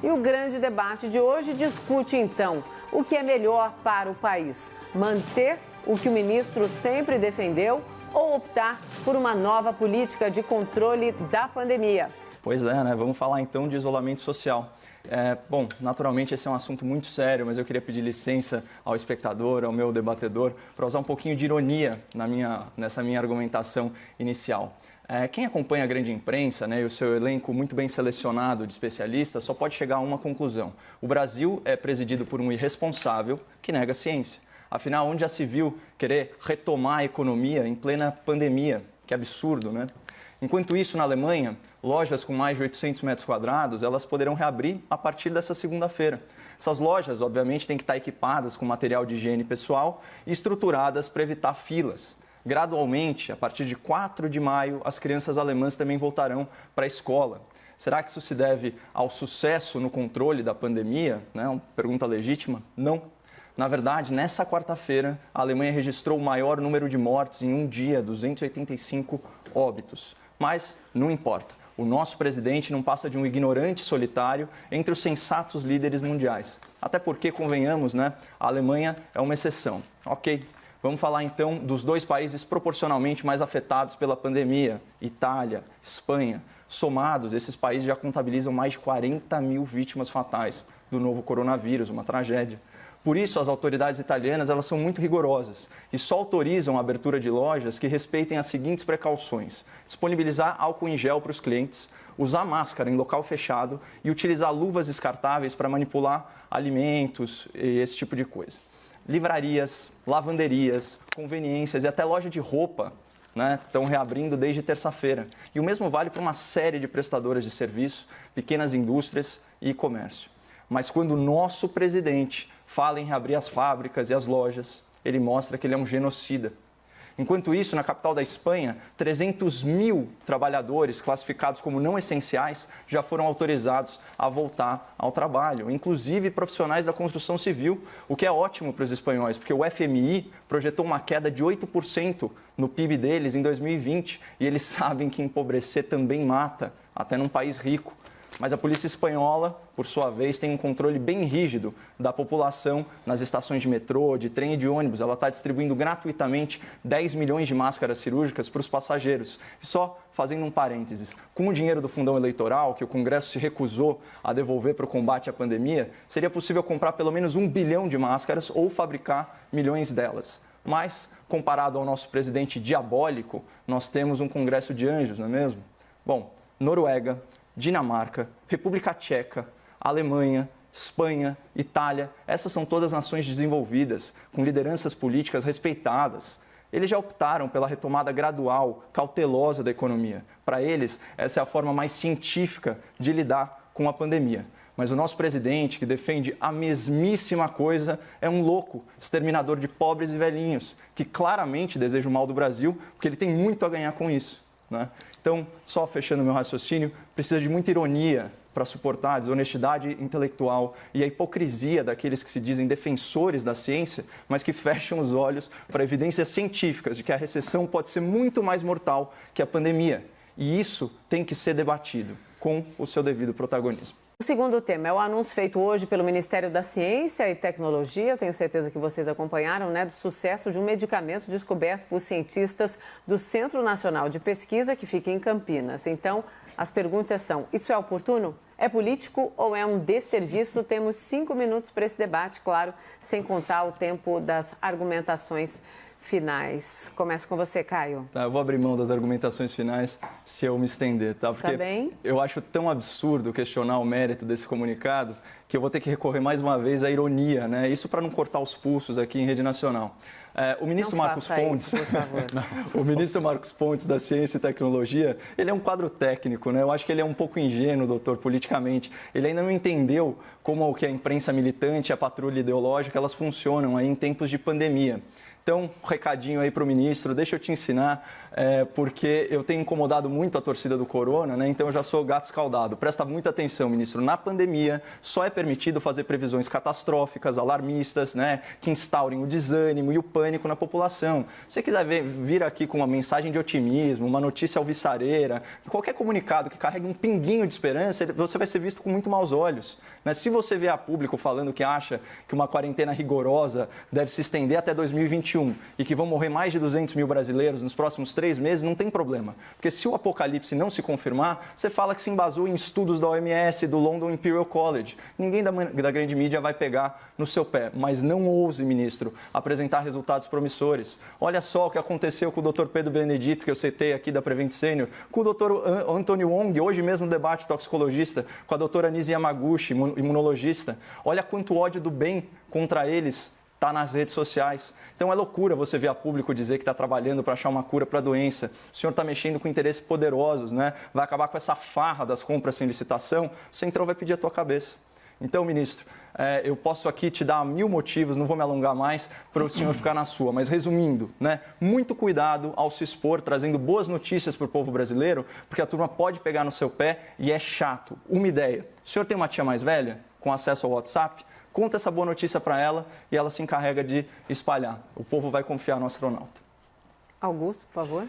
E o grande debate de hoje discute, então, o que é melhor para o país: manter o que o ministro sempre defendeu ou optar por uma nova política de controle da pandemia? Pois é, né? Vamos falar então de isolamento social. Bom, naturalmente esse é um assunto muito sério, mas eu queria pedir licença ao espectador, ao meu debatedor, para usar um pouquinho de ironia nessa minha argumentação inicial. Quem acompanha a grande imprensa, né, e o seu elenco muito bem selecionado de especialistas só pode chegar a uma conclusão: o Brasil é presidido por um irresponsável que nega a ciência. Afinal, onde já se viu querer retomar a economia em plena pandemia? Que absurdo, né? Enquanto isso, na Alemanha, lojas com mais de 800 metros quadrados, elas poderão reabrir a partir dessa segunda-feira. Essas lojas, obviamente, têm que estar equipadas com material de higiene pessoal e estruturadas para evitar filas. Gradualmente, a partir de 4 de maio, as crianças alemãs também voltarão para a escola. Será que isso se deve ao sucesso no controle da pandemia? Uma pergunta legítima? Não. Na verdade, nessa quarta-feira, a Alemanha registrou o maior número de mortes em um dia, 285 óbitos. Mas não importa. O nosso presidente não passa de um ignorante solitário entre os sensatos líderes mundiais. Até porque, convenhamos, né, a Alemanha é uma exceção. Ok. Vamos falar então dos dois países proporcionalmente mais afetados pela pandemia: Itália, Espanha. Somados, esses países já contabilizam mais de 40 mil vítimas fatais do novo coronavírus, uma tragédia. Por isso, as autoridades italianas elas são muito rigorosas e só autorizam a abertura de lojas que respeitem as seguintes precauções: disponibilizar álcool em gel para os clientes, usar máscara em local fechado e utilizar luvas descartáveis para manipular alimentos e esse tipo de coisa. Livrarias, lavanderias, conveniências e até loja de roupa, né, estão reabrindo desde terça-feira. E o mesmo vale para uma série de prestadoras de serviço, pequenas indústrias e comércio. Mas quando o nosso presidente fala em reabrir as fábricas e as lojas, ele mostra que ele é um genocida. Enquanto isso, na capital da Espanha, 300 mil trabalhadores classificados como não essenciais já foram autorizados a voltar ao trabalho, inclusive profissionais da construção civil, o que é ótimo para os espanhóis, porque o FMI projetou uma queda de 8% no PIB deles em 2020 e eles sabem que empobrecer também mata, até num país rico. Mas a polícia espanhola, por sua vez, tem um controle bem rígido da população nas estações de metrô, de trem e de ônibus. Ela está distribuindo gratuitamente 10 milhões de máscaras cirúrgicas para os passageiros. E só fazendo um parênteses, com o dinheiro do fundão eleitoral, que o Congresso se recusou a devolver para o combate à pandemia, seria possível comprar pelo menos 1 bilhão de máscaras ou fabricar milhões delas. Mas, comparado ao nosso presidente diabólico, nós temos um Congresso de anjos, não é mesmo? Bom, Noruega, Dinamarca, República Tcheca, Alemanha, Espanha, Itália, essas são todas nações desenvolvidas, com lideranças políticas respeitadas. Eles já optaram pela retomada gradual, cautelosa da economia. Para eles, essa é a forma mais científica de lidar com a pandemia. Mas o nosso presidente, que defende a mesmíssima coisa, é um louco, exterminador de pobres e velhinhos, que claramente deseja o mal do Brasil, porque ele tem muito a ganhar com isso, né? Então, só fechando meu raciocínio, precisa de muita ironia para suportar a desonestidade intelectual e a hipocrisia daqueles que se dizem defensores da ciência, mas que fecham os olhos para evidências científicas de que a recessão pode ser muito mais mortal que a pandemia. E isso tem que ser debatido com o seu devido protagonismo. O segundo tema é o anúncio feito hoje pelo Ministério da Ciência e Tecnologia, eu tenho certeza que vocês acompanharam, né, do sucesso de um medicamento descoberto por cientistas do Centro Nacional de Pesquisa, que fica em Campinas. Então, as perguntas são: isso é oportuno? É político ou é um desserviço? Temos 5 minutos para esse debate, claro, sem contar o tempo das argumentações finais. Começo com você, Caio. Tá, eu vou abrir mão das argumentações finais se eu me estender, tá? Porque eu acho tão absurdo questionar o mérito desse comunicado que eu vou ter que recorrer mais uma vez à ironia, né? Isso para não cortar os pulsos aqui em rede nacional. O ministro Marcos Pontes, o ministro Marcos Pontes da Ciência e Tecnologia, ele é um quadro técnico, né? Eu acho que ele é um pouco ingênuo, doutor, politicamente. Ele ainda não entendeu como que a imprensa militante e a patrulha ideológica, elas funcionam aí em tempos de pandemia. Então, recadinho aí para o ministro, deixa eu te ensinar, porque eu tenho incomodado muito a torcida do Corona, né? Então eu já sou gato escaldado. Presta muita atenção, ministro. Na pandemia, só é permitido fazer previsões catastróficas, alarmistas, né? Que instaurem o desânimo e o pânico na população. Se você quiser vir aqui com uma mensagem de otimismo, uma notícia alvissareira, qualquer comunicado que carregue um pinguinho de esperança, você vai ser visto com muito maus olhos, né? Se você vê a público falando que acha que uma quarentena rigorosa deve se estender até 2021 e que vão morrer mais de 200 mil brasileiros nos próximos 3 meses, não tem problema. Porque se o apocalipse não se confirmar, você fala que se embasou em estudos da OMS, do London Imperial College. Ninguém da grande mídia vai pegar no seu pé. Mas não ouse, ministro, apresentar resultados promissores. Olha só o que aconteceu com o Dr. Pedro Benedito, que eu citei aqui da Prevent Senior, com o Dr. Anthony Wong, hoje mesmo no debate toxicologista, com a doutora Anise Yamaguchi, imunologista. Olha quanto ódio do bem contra eles está nas redes sociais. Então é loucura você ver a público dizer que está trabalhando para achar uma cura para a doença. O senhor está mexendo com interesses poderosos, né? Vai acabar com essa farra das compras sem licitação, o Centrão vai pedir a tua cabeça. Então, ministro, eu posso aqui te dar 1000 motivos, não vou me alongar mais, para o senhor ficar na sua. Mas resumindo, né? Muito cuidado ao se expor, trazendo boas notícias para o povo brasileiro, porque a turma pode pegar no seu pé e é chato. Uma ideia, o senhor tem uma tia mais velha com acesso ao WhatsApp? Conta essa boa notícia para ela e ela se encarrega de espalhar. O povo vai confiar no astronauta. Augusto, por favor.